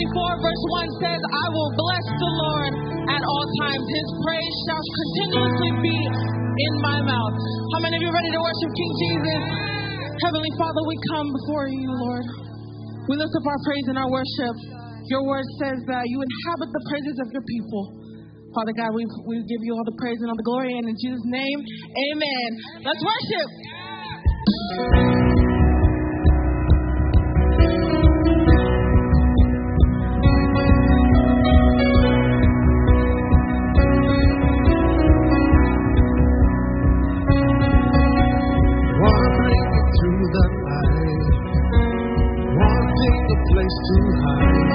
24 verse 1 says, I will bless the Lord at all times. His praise shall continuously be in my mouth. How many of you are ready to worship King Jesus? Heavenly Father, we come before you, Lord. We lift up our praise and our worship. Your word says that you inhabit the praises of your people. Father God, we give you all the praise and all the glory, and in Jesus' name, amen. Let's worship. Wandering through the night, wanting a place to hide,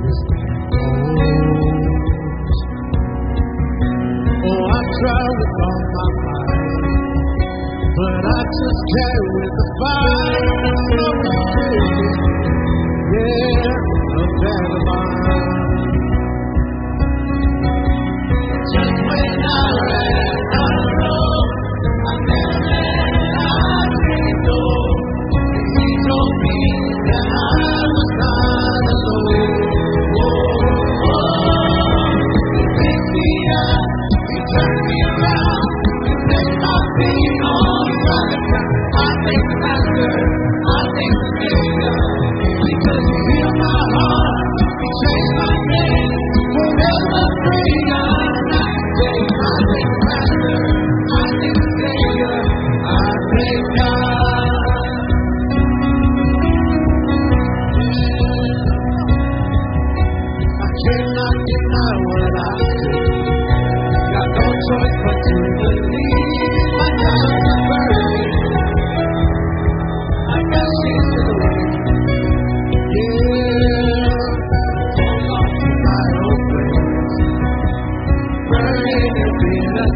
this feels so. Oh, I try with all my might, but I just carry with the fire of the spirit, yeah, of that mind. Just when I ran out of road, I met a man I didn't know. He told me that I was not alone. He picked me up, he turned me around, he placed my feet on solid ground. I thank the Master, I thank the Savior, because he healed my heart, he changed my name, forever free. I thank the Master, I thank the Savior, I thank God. I cannot deny what I see. Got no choice but to believe. My time is burning. I got she's in the way. Yeah. Lost in my own place. Burning and bitterness.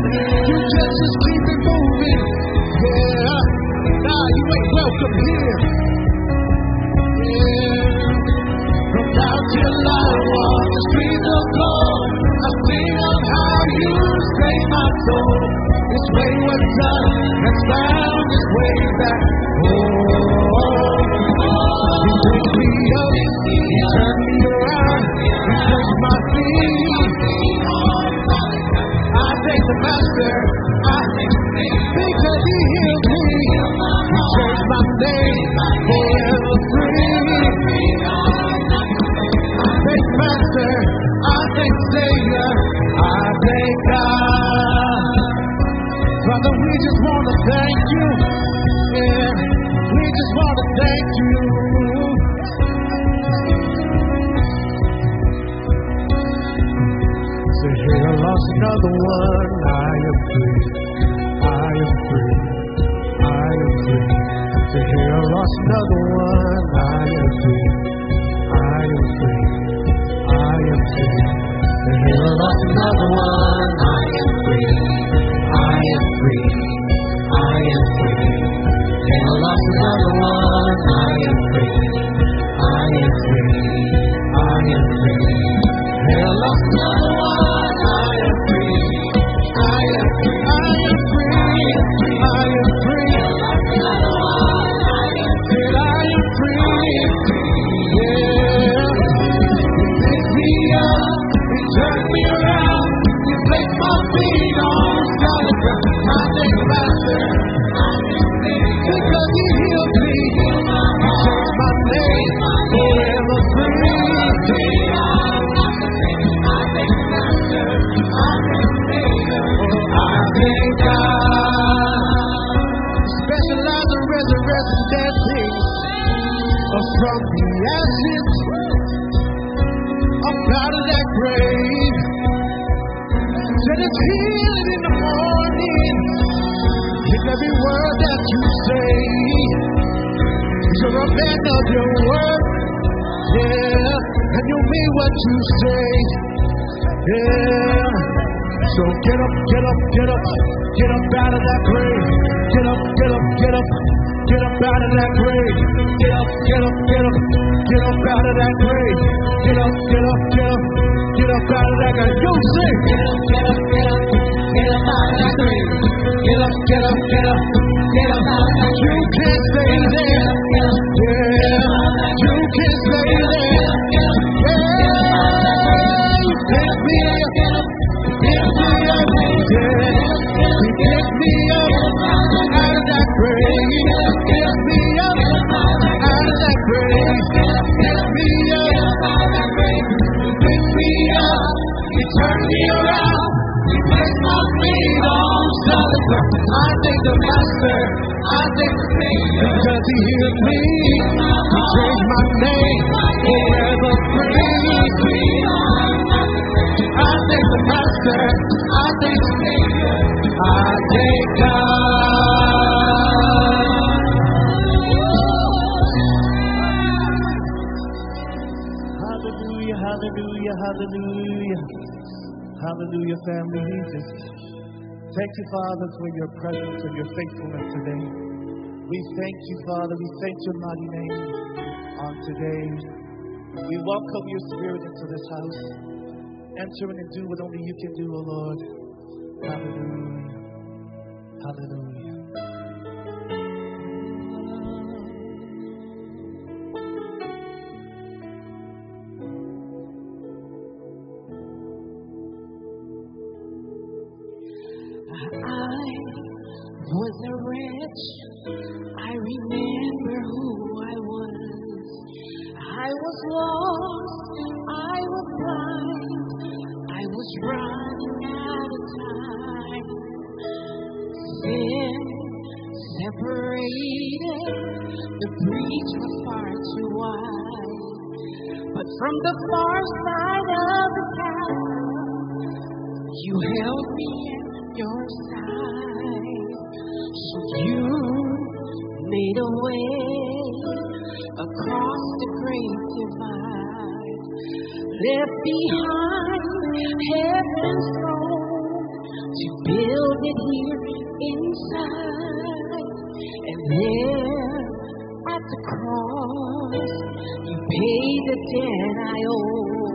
You just keep it moving. Yeah. Nah, you ain't welcome here. Yeah. From now till I walk the streets of gold, I sing of how you saved my soul. This wayward son has found his way back home. He picked me up, he turned me around, he placed my feet. I thank the Master, I thank the Savior, because he healed me. He changed my name, forever free. I thank the Master, I thank the Savior, I thank God. Father, we just want to thank you. Yeah, we just want to thank you. Say, hey, I lost another one. I am free. I am free. I am free. Say, hey, I lost another one. I am free. I am free. I am free. Say, hey, I lost another one. I am free. I am free. I am free. Hey, I lost another one. I am free. I am free. I am free. Hey, I lost another one. I am free. I am free. I am free. I am free. I lost another one. I am free. I am free. Yeah. You picked me up. You turned me around. You placed my feet on solid ground. I thank the Master, because he healed me. He changed my name, forever free. I thank the Master, I thank the Savior, I thank God. Specialize in resurrecting dead things from the ashes. I'm out of that grave. Said it's healing in the morning. In every word that you say, you're a man of your word. Yeah, and you mean what you say. Yeah. So get up, get up, get up, get up out of that grave. Get up, get up, get up, get up out of that grave. Get up, get up, get up, get up out of that grave. Get up, get up, get up, get up out of that grave. You sing. Get up, get up, get up, get up out of that grave. Get up, get up, get up, get up out of that grave. You can't stay there. Yeah. I thank the Master. I thank the Savior. Because He healed me. He changed my name. Forever free. I thank the Master. I thank the Savior. I thank God. Hallelujah, hallelujah, hallelujah. Hallelujah, family. Jesus. Thank you, Father, for your presence and your faithfulness today. We thank you, Father. We thank your mighty name on today. We welcome your Spirit into this house. Enter in and do what only you can do, O Lord. Hallelujah. Hallelujah. I wasn't rich. I remember who I was. I was lost. I was blind. I was running out of time. Sin separated. The breach was far too wide. But from the far side of the chasm, you held me in your side. So you made a way across the great divide. Left behind heaven's throne to build it here inside. And there at the cross, you paid the debt I owe.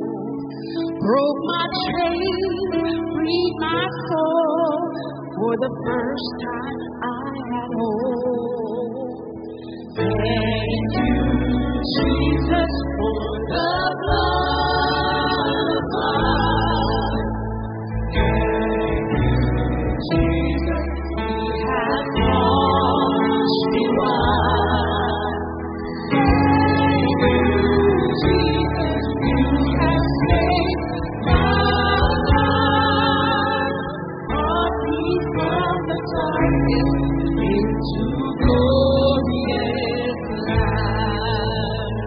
Broke my chains, freed my soul. For the first time I had hope. Thank you, Jesus, for the blood of God. Thank you, Jesus, He has washed me white. Thank you, Jesus, You have saved my life. Brought me from the darkness into glorious light.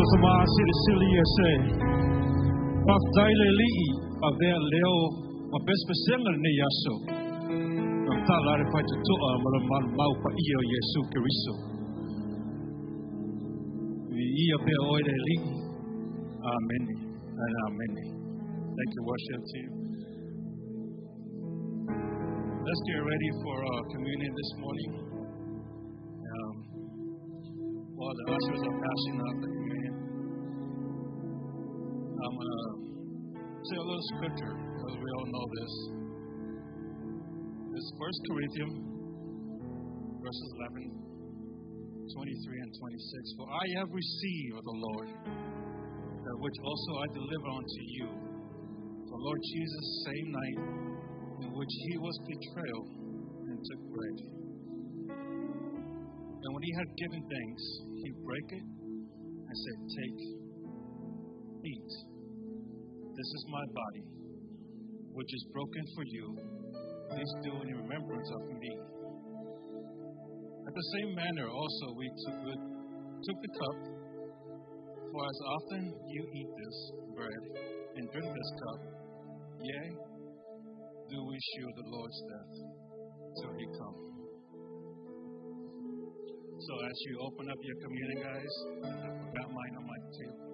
Samoa City USA. Pafdaile li'i avea leo mapespesenga ne yaso. Namtalare paitutoa malamal mau pa iyo Yesu Kiristo. Ia pe oire li'i. Amen and amen. Thank you, worship team. Let's get ready for communion this morning. While the ushers are passing out the communion, I'm going to say a little scripture, because we all know this. It's 1 Corinthians, verses 11, 23 and 26. For I have received of the Lord, that which also I deliver unto you. The Lord Jesus, same night in which he was betrayed, and took bread. And when he had given thanks, he brake it and said, take, eat. This is my body, which is broken for you. This do in remembrance of me. At the same manner also we took the cup. For as often you eat this bread and drink this cup, yea, do we shew the Lord's death till he come. So as you open up your communion, guys, I forgot mine on my table.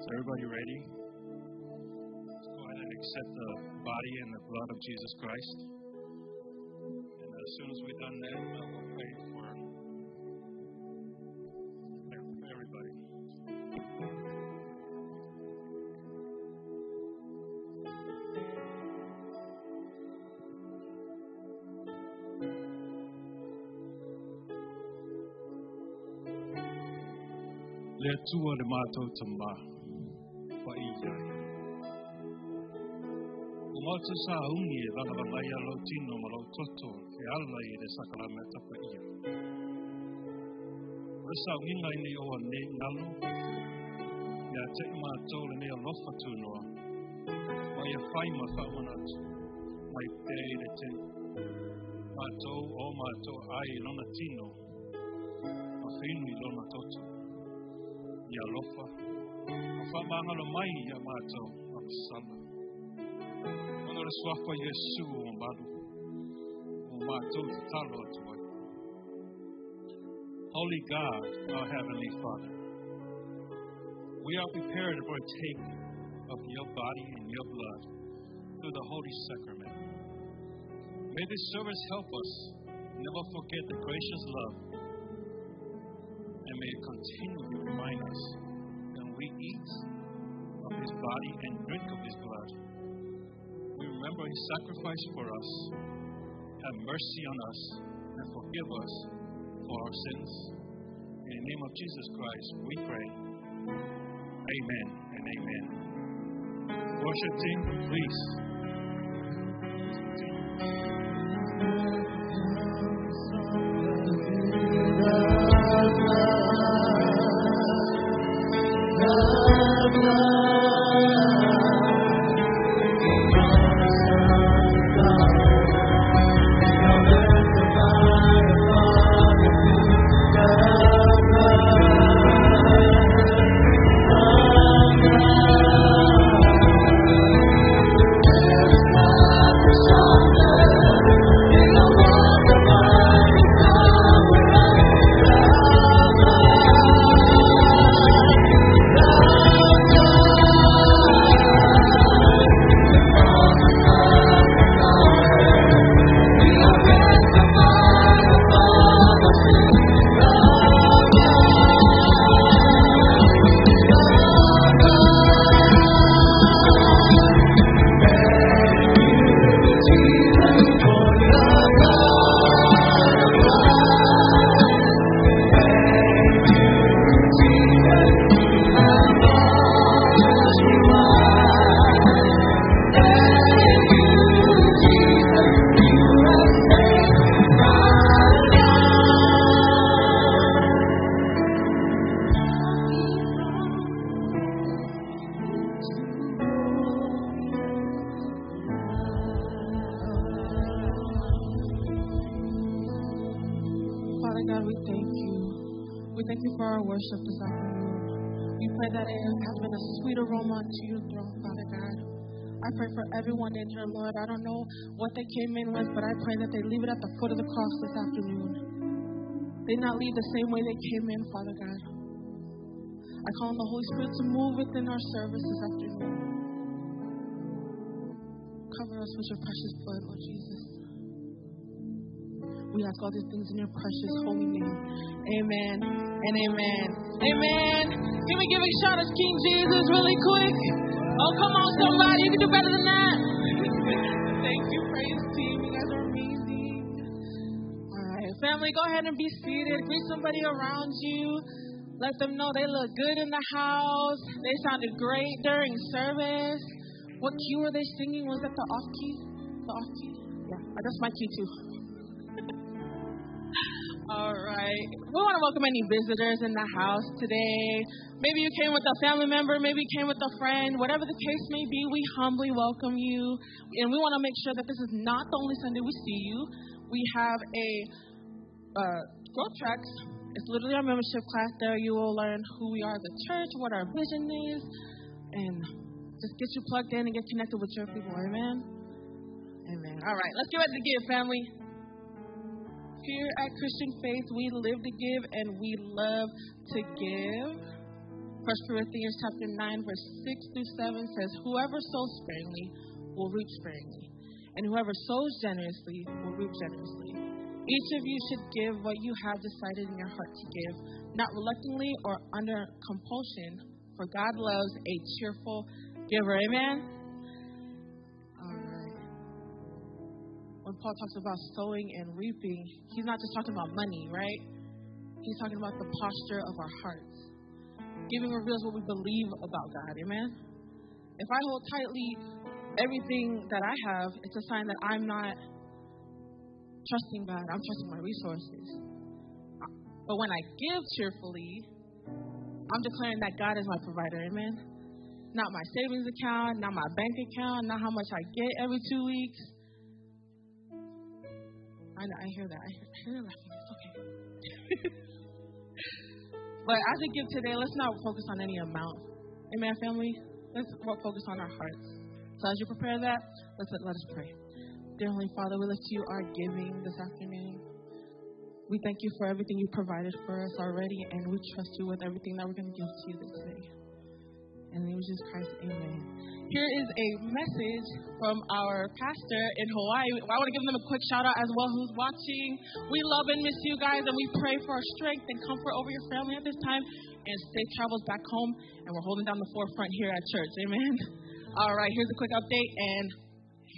Is everybody ready? Let's go ahead and accept the body and the blood of Jesus Christ. And as soon as we've done that, we'll pray for everybody. Le tua le mātou tamba pa iai. O mātou sa ungi e wanga ia lau tino ma lau toto e ala i re sakarameta pa ia. O sa unga i ni o ne ngalo ia te i mātou le nea lofa tūnoa wa ia whai ma whamanatu mai te i re te mātou o mātou ai lona tino ma whinu i lona toto. Ia lofa, a whamangalo mai ia mātou a sala. Ono le suafa Yesu o maru, o mātou te talo atu ai. Holy God, our Heavenly Father, we are prepared for a take of your body and your blood through the Holy Sacrament. May this service help us never forget the gracious love, and may it continually remind us when we eat of his body and drink of his blood. We remember his sacrifice for us. Have mercy on us and forgive us for our sins. In the name of Jesus Christ, we pray. Amen and amen. Worship team, please. Worship this afternoon. We pray that it has been a sweet aroma unto your throne, Father God. I pray for everyone in here, Lord. I don't know what they came in with, but I pray that they leave it at the foot of the cross this afternoon. They not leave the same way they came in, Father God. I call on the Holy Spirit to move within our service this afternoon. Cover us with your precious blood, Lord Jesus. We ask all these things in your precious holy name. Amen and amen. Amen. Can we give a shout out to King Jesus really quick? Oh, come on, somebody. You can do better than that. Thank you, praise team. You guys are amazing. All right, family, go ahead and be seated. Greet somebody around you. Let them know they look good in the house. They sounded great during service. What key were they singing? Was that the off key? The off key? Yeah, that's my key too. All right. We want to welcome any visitors in the house today. Maybe you came with a family member. Maybe you came with a friend. Whatever the case may be, we humbly welcome you. And we want to make sure that this is not the only Sunday we see you. We have a growth tracks. It's literally our membership class. There you will learn who we are as a church, what our vision is, and just get you plugged in and get connected with your people. Amen? Amen. All right. Let's get ready to give, family. Here at Christian Faith, we live to give and we love to give. 1 Corinthians chapter 9, verse 6 through 7 says, whoever sows sparingly will reap sparingly, and whoever sows generously will reap generously. Each of you should give what you have decided in your heart to give, not reluctantly or under compulsion, for God loves a cheerful giver. Amen? All right. When Paul talks about sowing and reaping, he's not just talking about money, right? He's talking about the posture of our hearts. Giving reveals what we believe about God. Amen? If I hold tightly everything that I have, it's a sign that I'm not trusting God. I'm trusting my resources. But when I give cheerfully, I'm declaring that God is my provider. Amen? Not my savings account, not my bank account, not how much I get every 2 weeks. I know, I hear that. I hear that. It's okay. But as we give today, let's not focus on any amount. Amen, family? Let's focus on our hearts. So as you prepare that, let us pray. Dear Heavenly Father, we lift to you our giving this afternoon. We thank you for everything you provided for us already, and we trust you with everything that we're going to give to you this day. In the name of Jesus Christ, amen. Here is a message from our pastor in Hawaii. I want to give them a quick shout out as well who's watching. We love and miss you guys, and we pray for strength and comfort over your family at this time, and safe travels back home. And we're holding down the forefront here at church. Amen. All right, here's a quick update, and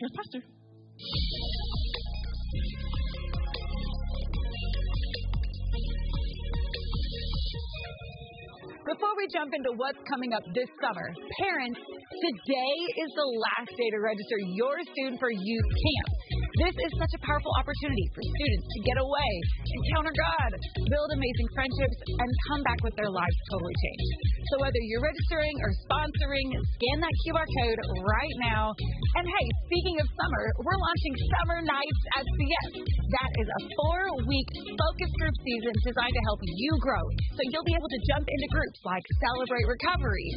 here's Pastor. Before we jump into what's coming up this summer, parents, today is the last day to register your student for youth camp. This is such a powerful opportunity for students to get away, encounter God, build amazing friendships, and come back with their lives totally changed. So whether you're registering or sponsoring, scan that QR code right now. And hey, speaking of summer, we're launching Summer Nights at CS. That is a 4-week focus group season designed to help you grow. So you'll be able to jump into groups like Celebrate Recovery,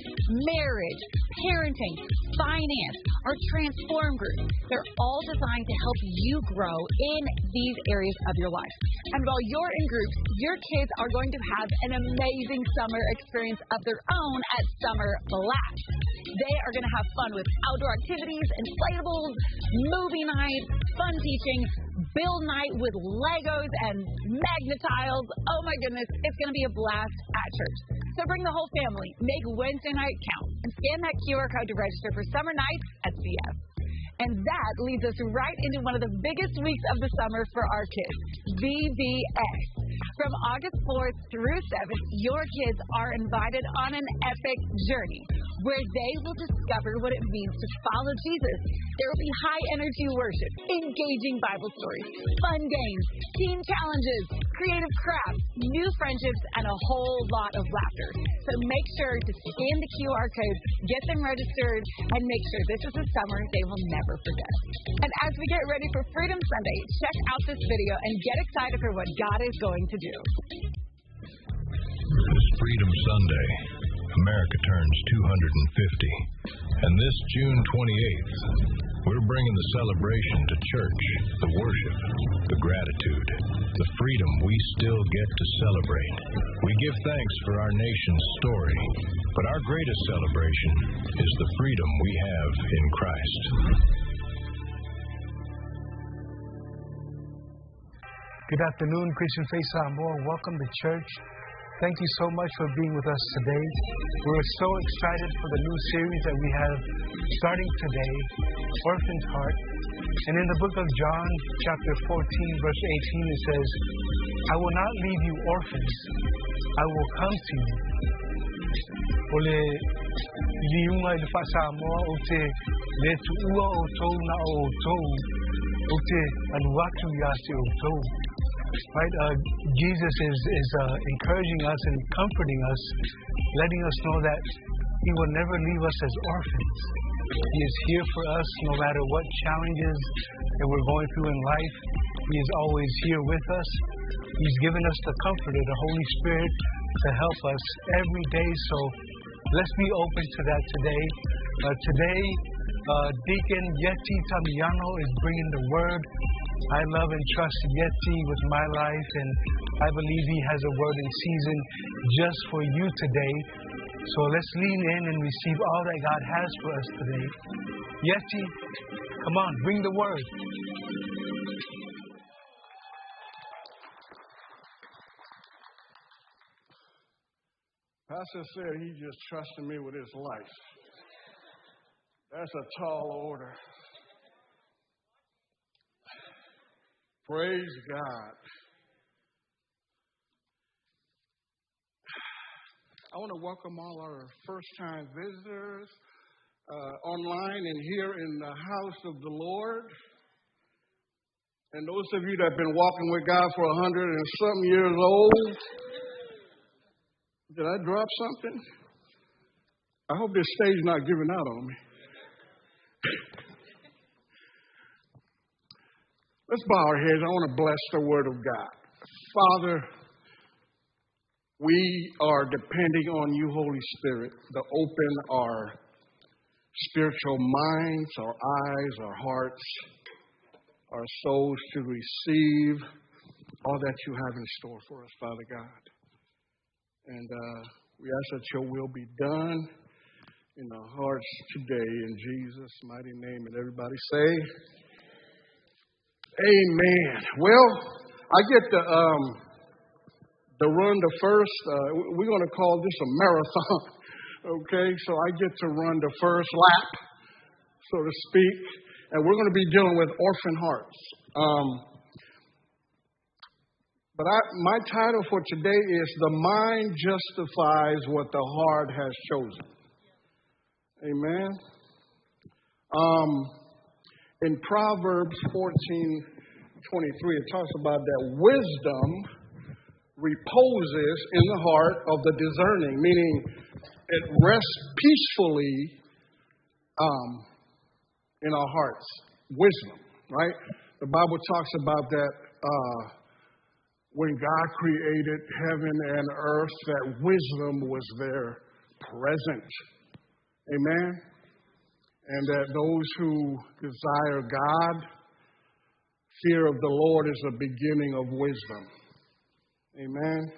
Marriage, Parenting, Finance, or Transform groups. They're all designed to help you grow in these areas of your life. And while you're in groups, your kids are going to have an amazing summer experience of their own at Summer Blast. They are going to have fun with outdoor activities, inflatables, movie nights, fun teaching, build night with Legos and Magnetiles. Oh my goodness, it's going to be a blast at church. So bring the whole family, make Wednesday night count, and scan that QR code to register for Summer Nights at CF. And that leads us right into one of the biggest weeks of the summer for our kids, VBS. From August 4th through 7th, your kids are invited on an epic journey where they will discover what it means to follow Jesus. There will be high-energy worship, engaging Bible stories, fun games, team challenges, creative crafts, new friendships, and a whole lot of laughter. So make sure to scan the QR code, get them registered, and make sure this is a summer they will never forget. And as we get ready for Freedom Sunday, check out this video and get excited for what God is going to do. This Freedom Sunday, America turns 250. And this June 28th, we're bringing the celebration to church, the worship, the gratitude, the freedom we still get to celebrate. We give thanks for our nation's story, but our greatest celebration is the freedom we have in Christ. Good afternoon, Christian Faith Samoa. Welcome to church. Thank you so much for being with us today. We're so excited for the new series that we have starting today, Orphan's Heart. And in the book of John, chapter 14, verse 18, it says, I will not leave you orphans. I will come to you. Ole liunga i fa Samoa o te le tuua o tou na o tou o te anuatu ia te o tou. Right? Jesus is encouraging us and comforting us, letting us know that He will never leave us as orphans. He is here for us no matter what challenges that we're going through in life. He is always here with us. He's given us the Comforter, the Holy Spirit, to help us every day. So let's be open to that today. Today, Deacon Yeti Tamiano is bringing the Word. I love and trust Yeti with my life, and I believe he has a word in season just for you today. So let's lean in and receive all that God has for us today. Yes, G. Come on, bring the word. Pastor said he just trusted me with his life. That's a tall order. Praise God. I want to welcome all our first-time visitors online and here in the house of the Lord. And those of you that have been walking with God for 100 and something years old. Did I drop something? I hope this stage not giving out on me. Let's bow our heads. I want to bless the word of God. Father, we are depending on you, Holy Spirit, to open our spiritual minds, our eyes, our hearts, our souls to receive all that you have in store for us, Father God. And we ask that your will be done in our hearts today in Jesus' mighty name. And everybody say, amen. Well, I get to run the first. We're going to call this a marathon, okay? So I get to run the first lap, so to speak. And we're going to be dealing with orphan hearts. But my title for today is The Mind Justifies What the Heart Has Chosen. Amen. In Proverbs 14:23, it talks about that wisdom reposes in the heart of the discerning, meaning it rests peacefully in our hearts. Wisdom, right? The Bible talks about that when God created heaven and earth, that wisdom was there present. Amen? And that those who desire God, fear of the Lord is the beginning of wisdom. Amen?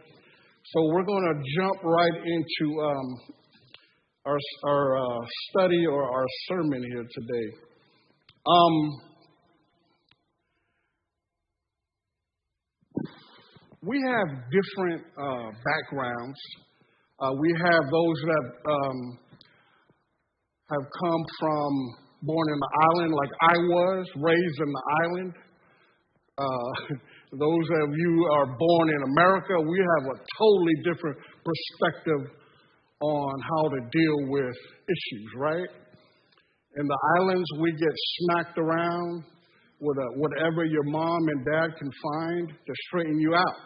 So we're going to jump right into our study or our sermon here today. We have different backgrounds. We have those that have come from born in the island like I was, raised in the island. Those of you are born in America, we have a totally different perspective on how to deal with issues, right? In the islands, we get smacked around with whatever your mom and dad can find to straighten you out.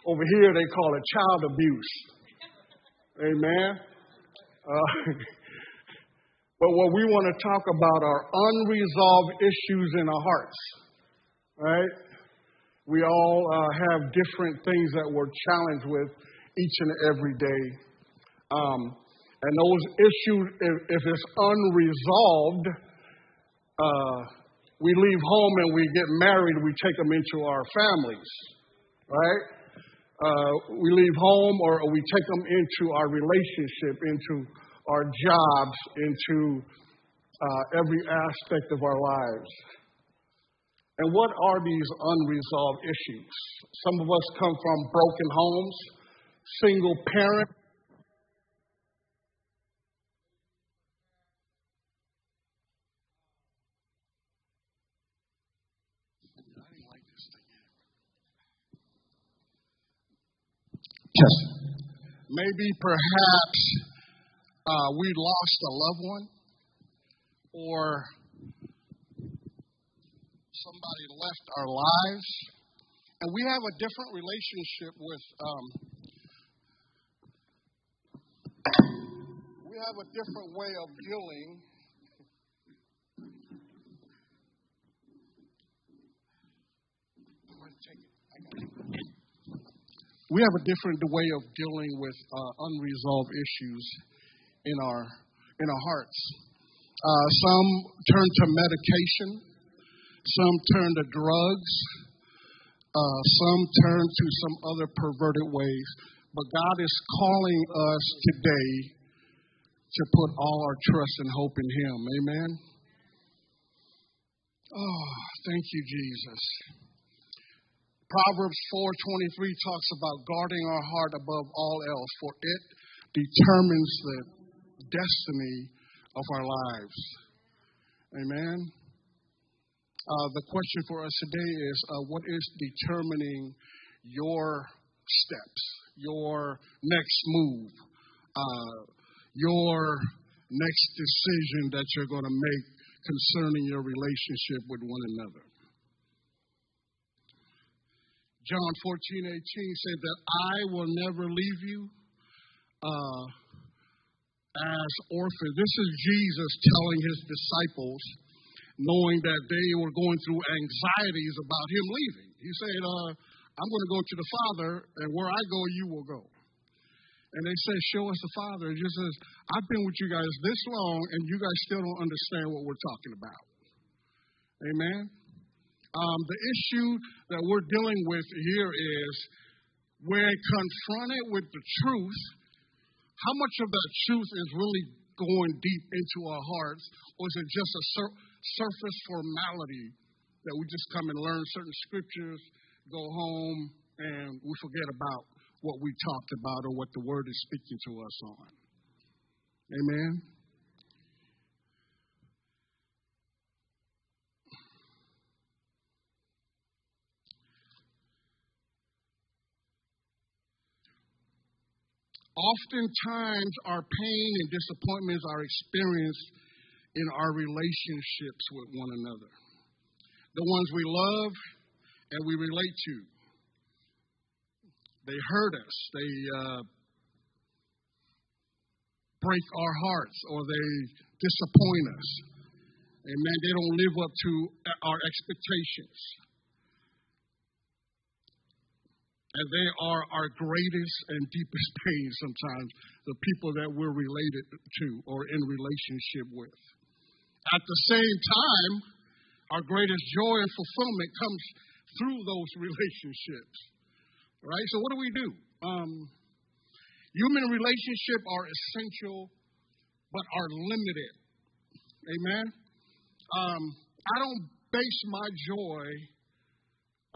Over here, they call it child abuse. Amen? But what we want to talk about are unresolved issues in our hearts, right? We all have different things that we're challenged with each and every day. And those issues, if it's unresolved, we leave home and we get married, we take them into our families, right? We leave home or we take them into our relationship, into our jobs, into every aspect of our lives. And what are these unresolved issues? Some of us come from broken homes, single parent. Maybe perhaps we lost a loved one, or somebody left our lives, and we have a different relationship with, we have a different way of dealing. We have a different way of dealing with unresolved issues in our hearts. Some turn to medication. Some turn to drugs. Some turn to some other perverted ways. But God is calling us today to put all our trust and hope in Him. Amen. Oh, thank you, Jesus. Proverbs 4:23 talks about guarding our heart above all else, for it determines the destiny of our lives. Amen. The question for us today is, what is determining your steps, your next move, your next decision that you're going to make concerning your relationship with one another? John 14:18 said that I will never leave you as orphans. This is Jesus telling his disciples, knowing that they were going through anxieties about him leaving. He said, I'm going to go to the Father, and where I go, you will go. And they said, show us the Father. And Jesus says, I've been with you guys this long, and you guys still don't understand what we're talking about. Amen. The issue that we're dealing with here is when confronted with the truth, how much of that truth is really going deep into our hearts, or is it just a surface formality that we just come and learn certain scriptures, go home, and we forget about what we talked about or what the Word is speaking to us on? Amen. Oftentimes, our pain and disappointments are experienced in our relationships with one another. The ones we love and we relate to. They hurt us. They break our hearts, or they disappoint us. Amen. They don't live up to our expectations. And they are our greatest and deepest pain sometimes, the people that we're related to or in relationship with. At the same time, our greatest joy and fulfillment comes through those relationships. Right? So what do? Human relationships are essential, but are limited. Amen? I don't base my joy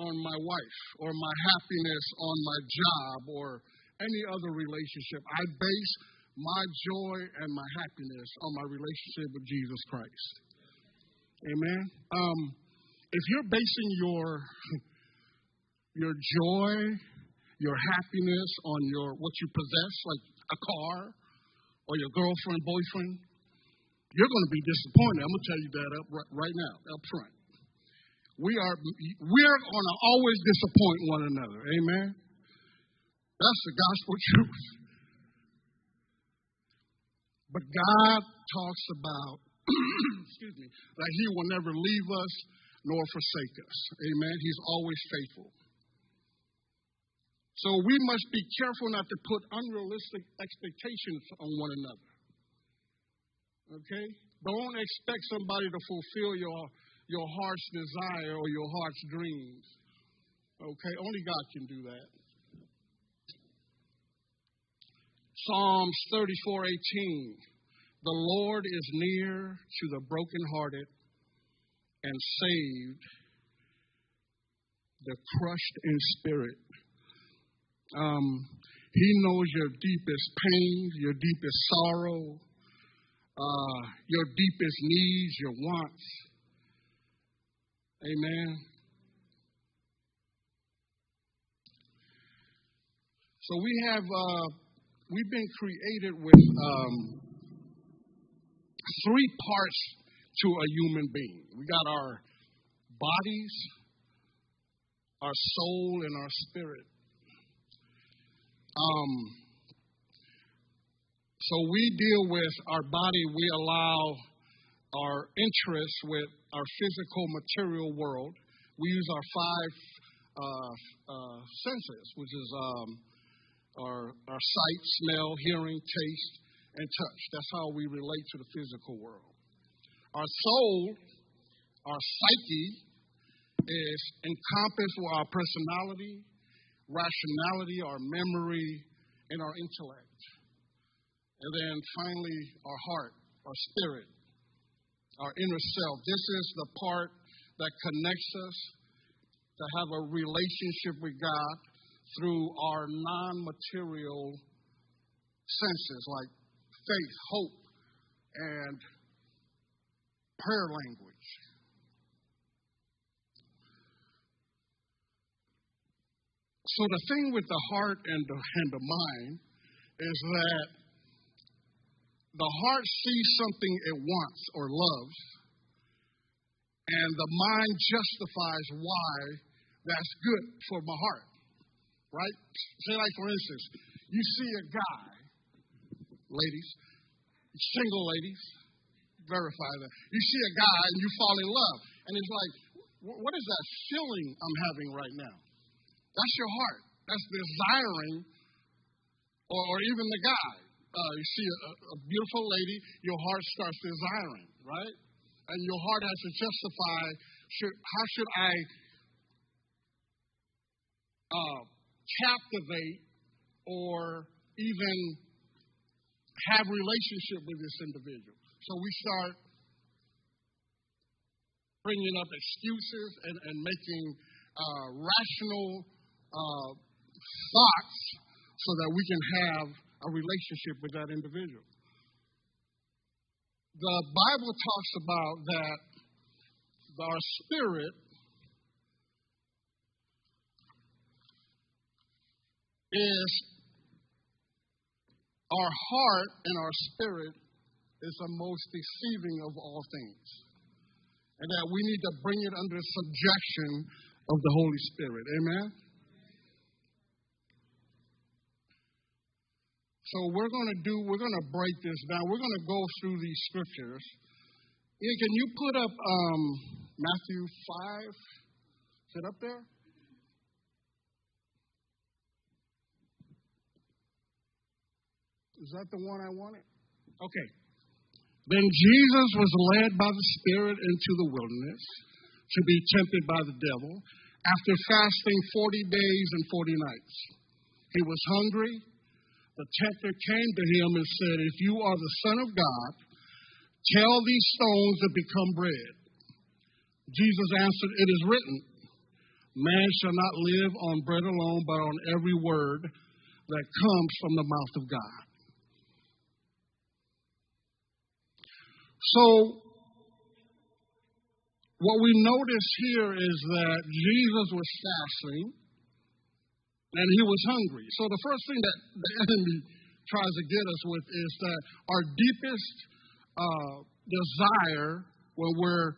on my wife or my happiness on my job or any other relationship. I base my joy and my happiness on my relationship with Jesus Christ. Amen? If you're basing your joy, your happiness on what you possess, like a car or your girlfriend, boyfriend, you're going to be disappointed. I'm going to tell you that right now, up front. We're going to always disappoint one another. Amen? That's the gospel truth. But God talks about, that He will never leave us nor forsake us. Amen? He's always faithful. So we must be careful not to put unrealistic expectations on one another. Okay? Don't expect somebody to fulfill your heart's desire or your heart's dreams. Okay? Only God can do that. Psalms 34:18. The Lord is near to the brokenhearted and saved the crushed in spirit. He knows your deepest pain, your deepest sorrow, your deepest needs, your wants. Amen. So we've been created with three parts to a human being. We got our bodies, our soul, and our spirit. So we deal with our body. We allow our interests with our physical material world. We use our five senses, which is our sight, smell, hearing, taste, and touch. That's how we relate to the physical world. Our soul, our psyche, is encompassed with our personality, rationality, our memory, and our intellect. And then finally, our heart, our spirit, our inner self. This is the part that connects us to have a relationship with God through our non-material senses like faith, hope, and prayer language. So the thing with the heart and the mind is that the heart sees something it wants or loves, and the mind justifies why that's good for my heart, right? Say like, for instance, you see a guy, ladies, single ladies, verify that. You see a guy and you fall in love, and it's like, what is that feeling I'm having right now? That's your heart. That's desiring, or even the guy. You see a beautiful lady, your heart starts desiring, right? And your heart has to justify, how should I captivate or even have relationship with this individual? So we start bringing up excuses and making rational thoughts so that we can have a relationship with that individual. The Bible talks about that our spirit is, our heart and our spirit is the most deceiving of all things. And that we need to bring it under subjection of the Holy Spirit. Amen? So we're going to break this down. We're going to go through these scriptures. Ian, can you put up Matthew 5? Is it up there? Is that the one I wanted? Okay. Then Jesus was led by the Spirit into the wilderness to be tempted by the devil after fasting 40 days and 40 nights. He was hungry. The tempter came to him and said, "If you are the Son of God, tell these stones to become bread." Jesus answered, "It is written, man shall not live on bread alone, but on every word that comes from the mouth of God." So, what we notice here is that Jesus was fasting and he was hungry. So the first thing that the enemy tries to get us with is that our deepest desire when we're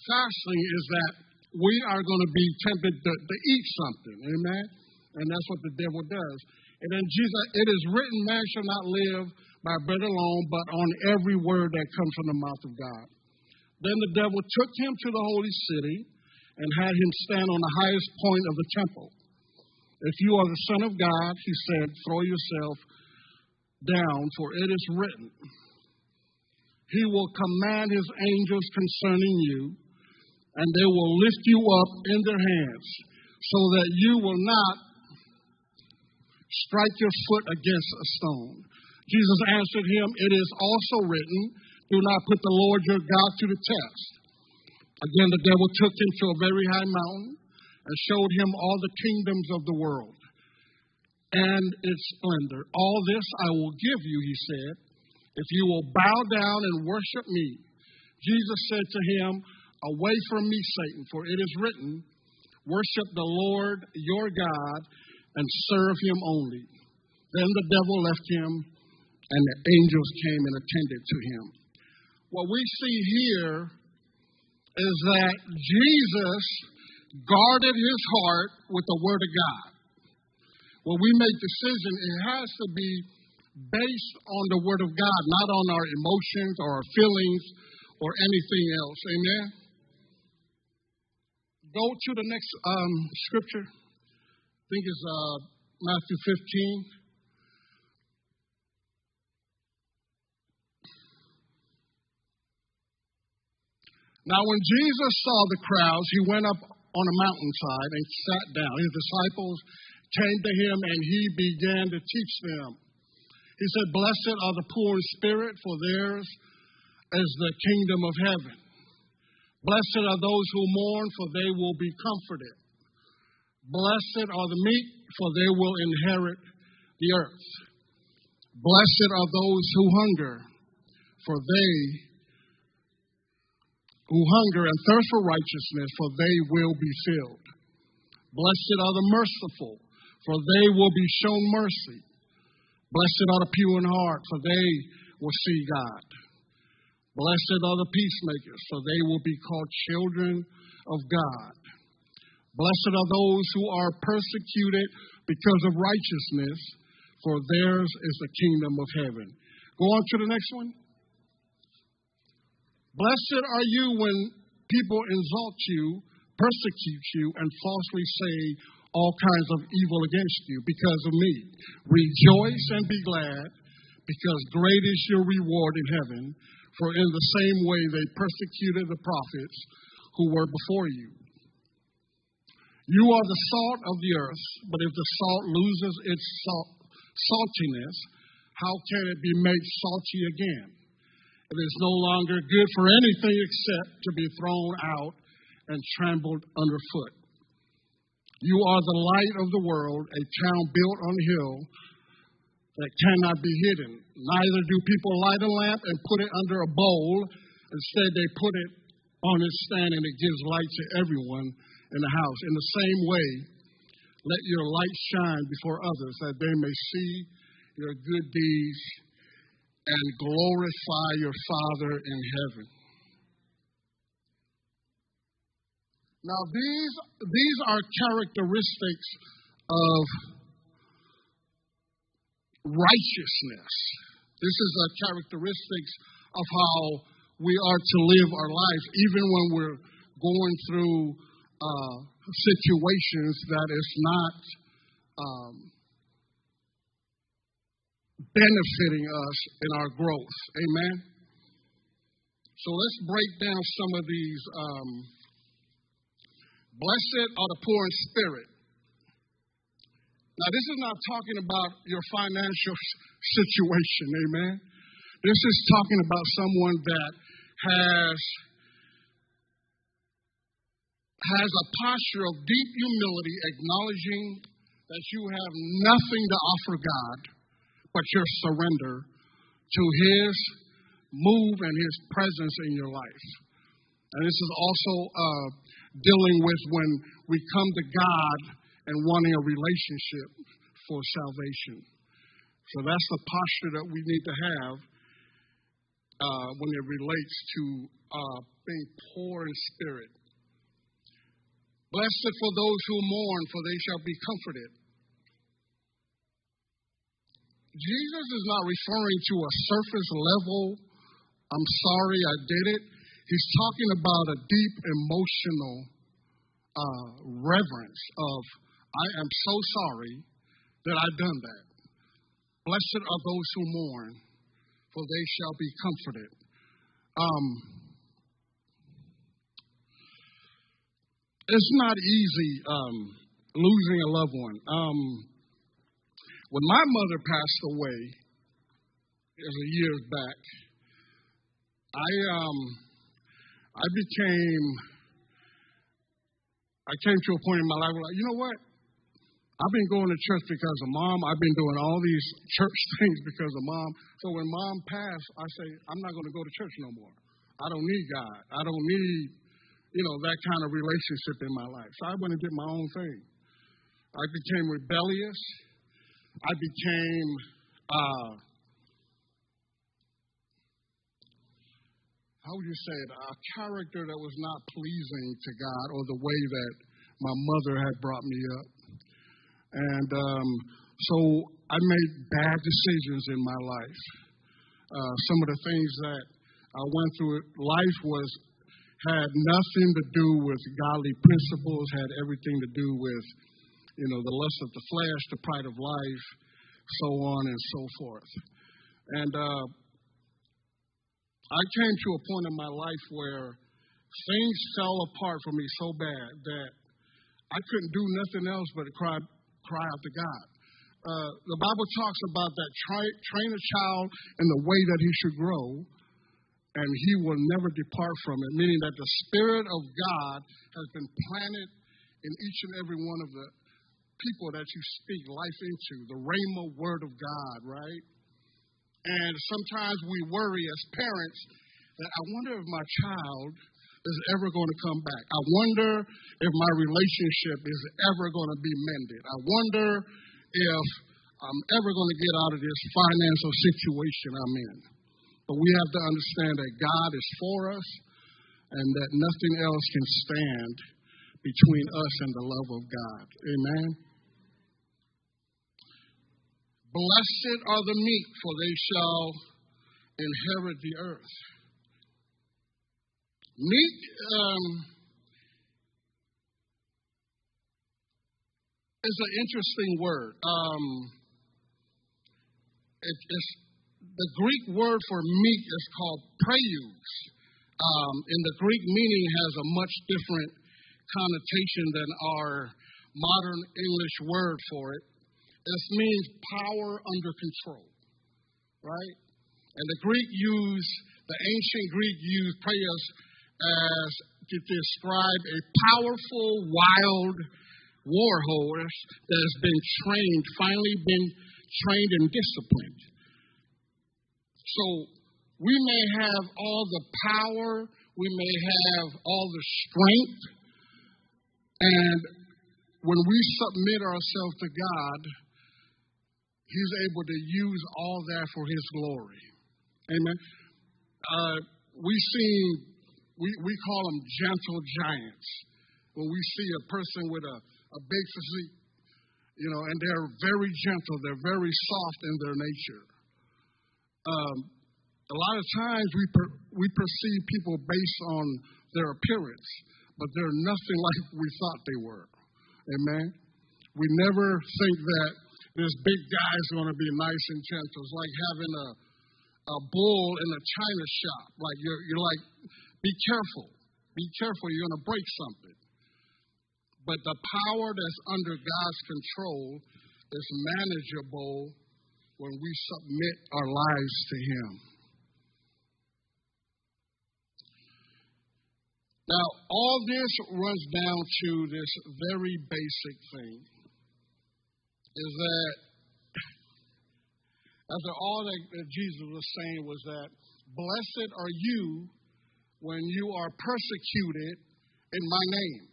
fasting is that we are going to be tempted to eat something. Amen? And that's what the devil does. And then Jesus, it is written, man shall not live by bread alone, but on every word that comes from the mouth of God. Then the devil took him to the holy city and had him stand on the highest point of the temple. "If you are the Son of God," he said, "throw yourself down, for it is written, he will command his angels concerning you, and they will lift you up in their hands, so that you will not strike your foot against a stone." Jesus answered him, "It is also written, do not put the Lord your God to the test." Again, the devil took him to a very high mountain and showed him all the kingdoms of the world and its splendor. "All this I will give you," he said, "if you will bow down and worship me." Jesus said to him, "Away from me, Satan, for it is written, worship the Lord your God and serve him only." Then the devil left him, and the angels came and attended to him. What we see here is that Jesus guarded his heart with the Word of God. When we make decisions, it has to be based on the Word of God, not on our emotions or our feelings or anything else. Amen? Go to the next scripture. I think it's Matthew 15. Now, when Jesus saw the crowds, he went up on a mountainside and sat down. His disciples came to him, and he began to teach them. He said, blessed are the poor in spirit, for theirs is the kingdom of heaven. Blessed are those who mourn, for they will be comforted. Blessed are the meek, for they will inherit the earth. Blessed are those who hunger, for they who hunger and thirst for righteousness, for they will be filled. Blessed are the merciful, for they will be shown mercy. Blessed are the pure in heart, for they will see God. Blessed are the peacemakers, for they will be called children of God. Blessed are those who are persecuted because of righteousness, for theirs is the kingdom of heaven. Go on to the next one. Blessed are you when people insult you, persecute you, and falsely say all kinds of evil against you because of me. Rejoice and be glad, because great is your reward in heaven, for in the same way they persecuted the prophets who were before you. You are the salt of the earth, but if the salt loses its saltiness, how can it be made salty again? It is no longer good for anything except to be thrown out and trampled underfoot. You are the light of the world, a town built on a hill that cannot be hidden. Neither do people light a lamp and put it under a bowl. Instead, they put it on its stand, and it gives light to everyone in the house. In the same way, let your light shine before others, that they may see your good deeds and glorify your Father in heaven. Now, these are characteristics of righteousness. This is a characteristics of how we are to live our life, even when we're going through situations that is not benefiting us in our growth. Amen? So let's break down some of these. Blessed are the poor in spirit. Now, this is not talking about your financial situation, amen? This is talking about someone that has a posture of deep humility, acknowledging that you have nothing to offer God but your surrender to His move and His presence in your life. And this is also dealing with when we come to God and wanting a relationship for salvation. So that's the posture that we need to have when it relates to being poor in spirit. Blessed for those who mourn, for they shall be comforted. Jesus is not referring to a surface level, I'm sorry I did it. He's talking about a deep emotional reverence of, I am so sorry that I've done that. Blessed are those who mourn, for they shall be comforted. It's not easy losing a loved one. When my mother passed away, it was years back, I came to a point in my life where, you know what? I've been going to church because of Mom. I've been doing all these church things because of Mom. So when Mom passed, I say, I'm not going to go to church no more. I don't need God. I don't need, that kind of relationship in my life. So I went and did my own thing. I became rebellious. I became how would you say it, a character that was not pleasing to God, or the way that my mother had brought me up. And so I made bad decisions in my life. Some of the things that I went through, life had nothing to do with godly principles, had everything to do with, the lust of the flesh, the pride of life, so on and so forth. And I came to a point in my life where things fell apart for me so bad that I couldn't do nothing else but cry out to God. The Bible talks about that train a child in the way that he should grow, and he will never depart from it, meaning that the Spirit of God has been planted in each and every one of the people that you speak life into, the rhema word of God, right? And sometimes we worry as parents that I wonder if my child is ever going to come back. I wonder if my relationship is ever going to be mended. I wonder if I'm ever going to get out of this financial situation I'm in. But we have to understand that God is for us and that nothing else can stand between us and the love of God. Amen. Blessed are the meek, for they shall inherit the earth. Meek is an interesting word. It's the Greek word for meek is called praeus. In the Greek meaning has a much different connotation than our modern English word for it. This means power under control, right? And the ancient Greek used praeus as to describe a powerful, wild war horse that has been finally been trained and disciplined. So we may have all the power, we may have all the strength, and when we submit ourselves to God, He's able to use all that for His glory. Amen. We call them gentle giants. When we see a person with a big physique, and they're very gentle, they're very soft in their nature. A lot of times we perceive people based on their appearance, but they're nothing like we thought they were. Amen. We never think that this big guy is going to be nice and gentle. It's like having a bull in a china shop. Like you're like, be careful, you're going to break something. But the power that's under God's control is manageable when we submit our lives to Him. Now, all this runs down to this very basic thing, is that after all that Jesus was saying was that, blessed are you when you are persecuted in my name.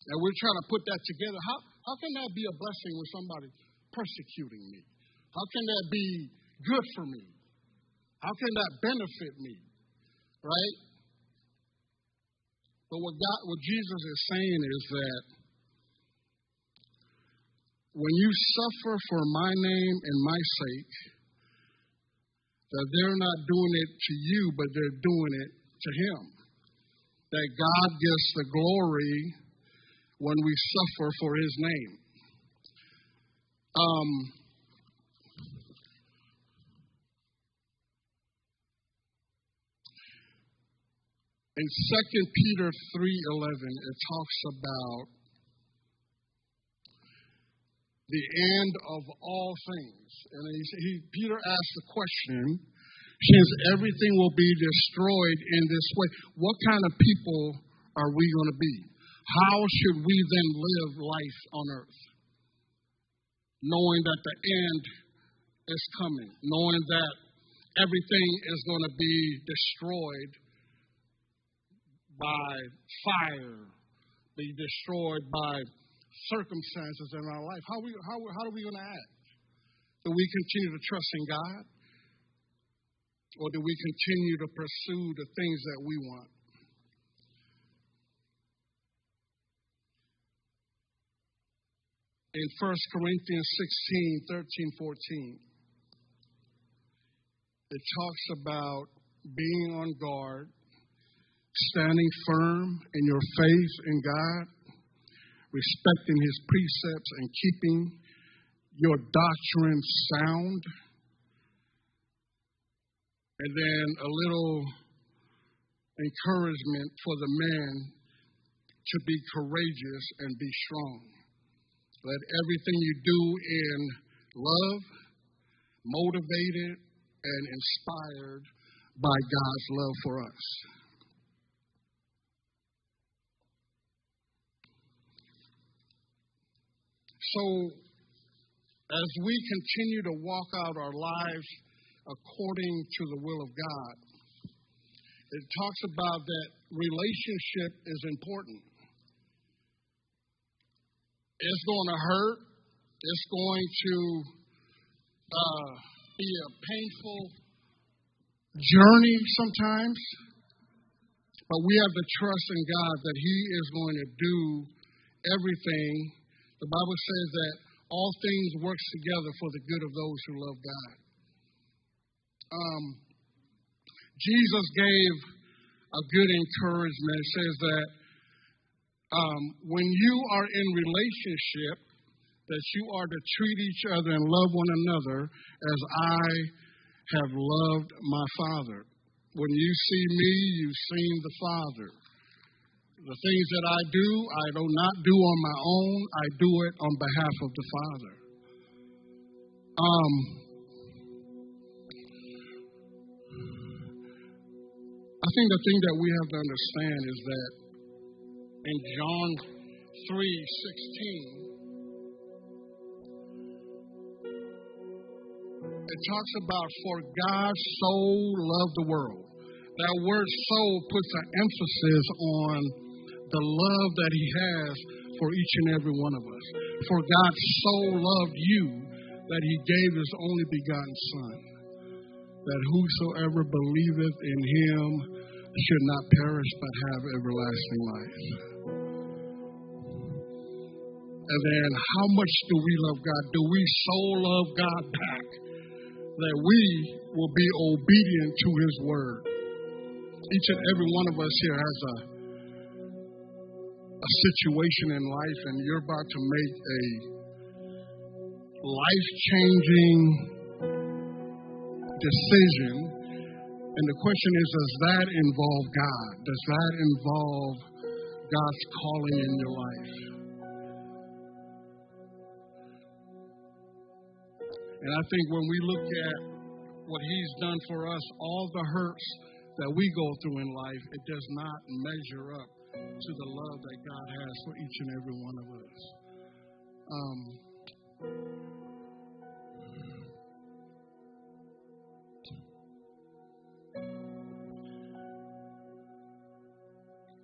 And we're trying to put that together. How can that be a blessing when somebody's persecuting me? How can that be good for me? How can that benefit me? Right? But what Jesus is saying is that when you suffer for my name and my sake, that they're not doing it to you, but they're doing it to Him. That God gets the glory when we suffer for His name. In 2 Peter 3:11, it talks about the end of all things. And Peter asked the question, since everything will be destroyed in this way, what kind of people are we going to be? How should we then live life on earth? Knowing that the end is coming, knowing that everything is going to be destroyed by fire, be destroyed by circumstances in our life. How are we going to act? Do we continue to trust in God? Or do we continue to pursue the things that we want? In 1 Corinthians 16, 13, 14, it talks about being on guard, standing firm in your faith in God, respecting His precepts and keeping your doctrine sound. And then a little encouragement for the man to be courageous and be strong. Let everything you do in love, motivated, and inspired by God's love for us. So, as we continue to walk out our lives according to the will of God, it talks about that relationship is important. It's going to hurt. It's going to be a painful journey sometimes. But we have to trust in God that He is going to do everything. The Bible says that all things work together for the good of those who love God. Jesus gave a good encouragement. It says that when you are in relationship, that you are to treat each other and love one another as I have loved my Father. When you see me, you've seen the Father. The things that I do not do on my own. I do it on behalf of the Father. I think the thing that we have to understand is that in John 3:16, it talks about, for God so loved the world. That word so puts an emphasis on the love that He has for each and every one of us. For God so loved you that He gave His only begotten Son, that whosoever believeth in Him should not perish but have everlasting life. And then how much do we love God? Do we so love God back that we will be obedient to His word? Each and every one of us here has a situation in life, and you're about to make a life-changing decision. And the question is, does that involve God? Does that involve God's calling in your life? And I think when we look at what He's done for us, all the hurts that we go through in life, it does not measure up to the love that God has for each and every one of us.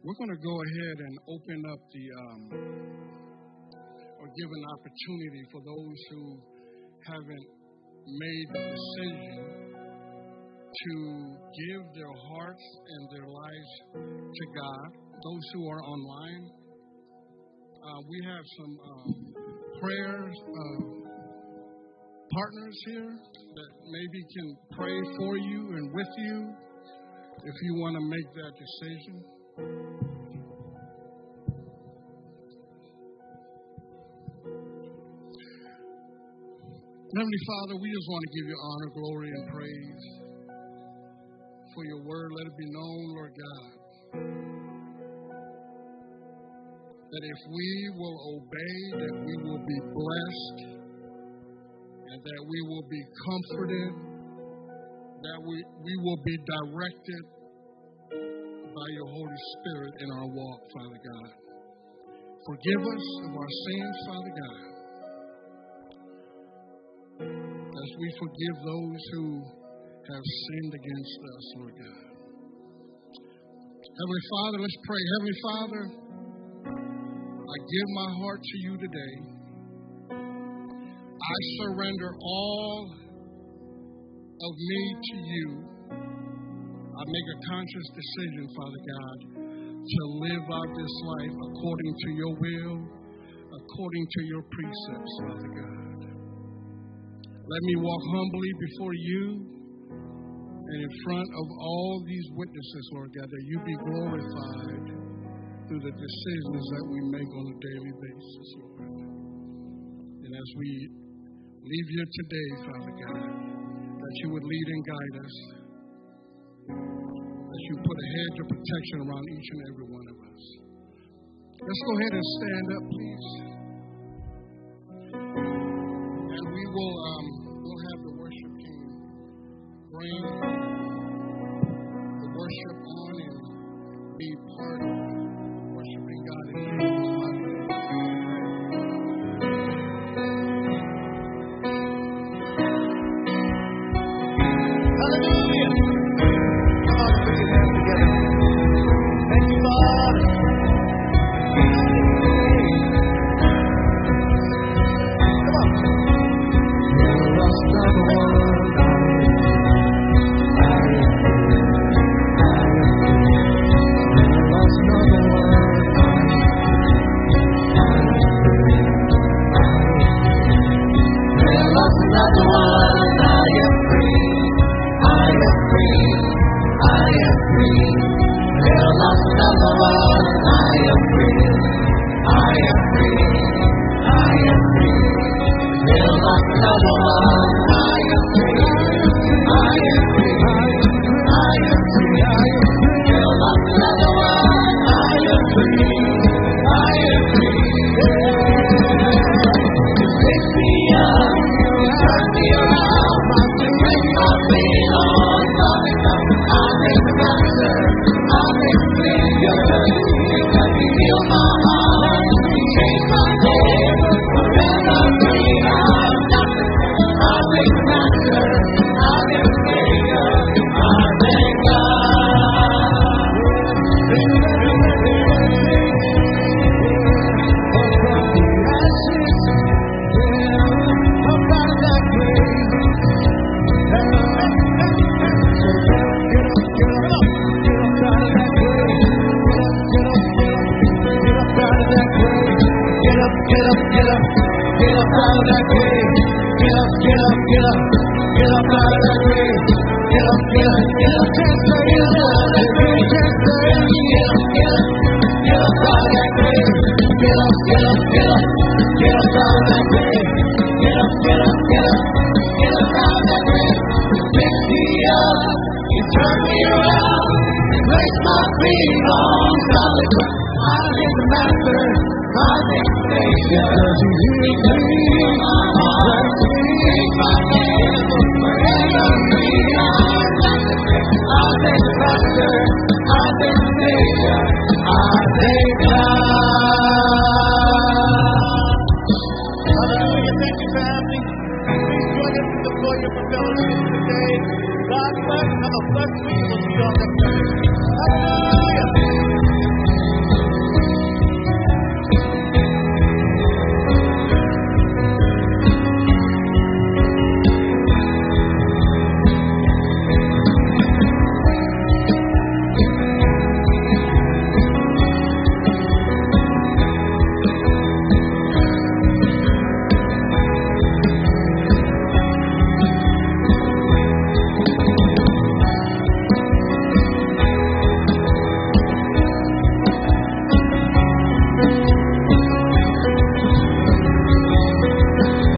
We're going to go ahead and open up or give an opportunity for those who haven't made the decision to give their hearts and their lives to God. Those who are online, we have some prayer partners here that maybe can pray for you and with you if you want to make that decision. Heavenly Father, we just want to give you honor, glory, and praise for your word. Let it be known, Lord God, that if we will obey, that we will be blessed, and that we will be comforted, that we will be directed by your Holy Spirit in our walk, Father God. Forgive us of our sins, Father God, as we forgive those who have sinned against us, Lord God. Heavenly Father, let's pray. Heavenly Father, I give my heart to you today. I surrender all of me to you. I make a conscious decision, Father God, to live out this life according to your will, according to your precepts, Father God. Let me walk humbly before you and in front of all these witnesses, Lord God, that you be glorified through the decisions that we make on a daily basis, Lord. And as we leave here today, Father God, that you would lead and guide us, that you put a hedge of protection around each and every one of us. Let's go ahead and stand up, please. And we we'll have the worship team bring the worship on and be part of worshiping God in Jesus' mighty name. Hallelujah. Come on, put your hands together. Thank you, Lord. Come on. Lost another one. Lost another one. Lost another one. I am free. I am free. I am free. There lost another one. I am free. I am free. I am free. There lost another one. I am free. I am free. I am free. There lost another one. I am free. I am free. You pick me up. You turn me around. You break my feet on solid ground. I'll take the master. I'll take the Savior. Because He healed my heart. He changed my day. Forever free. I'll take the master. I'll take the Savior. I'll thank God. Up out of that grave. You turn me around and place my feet on solid ground. I'll take the master, I'll take the Savior. Because He healed my heart, He changed my name. Forever free, I'll take the master, I'll take the Savior. I'll take God. Hallelujah, thank you, family. Please join us in the podium for fellowship today. God bless. Have a blessed week. We'll see you all next time.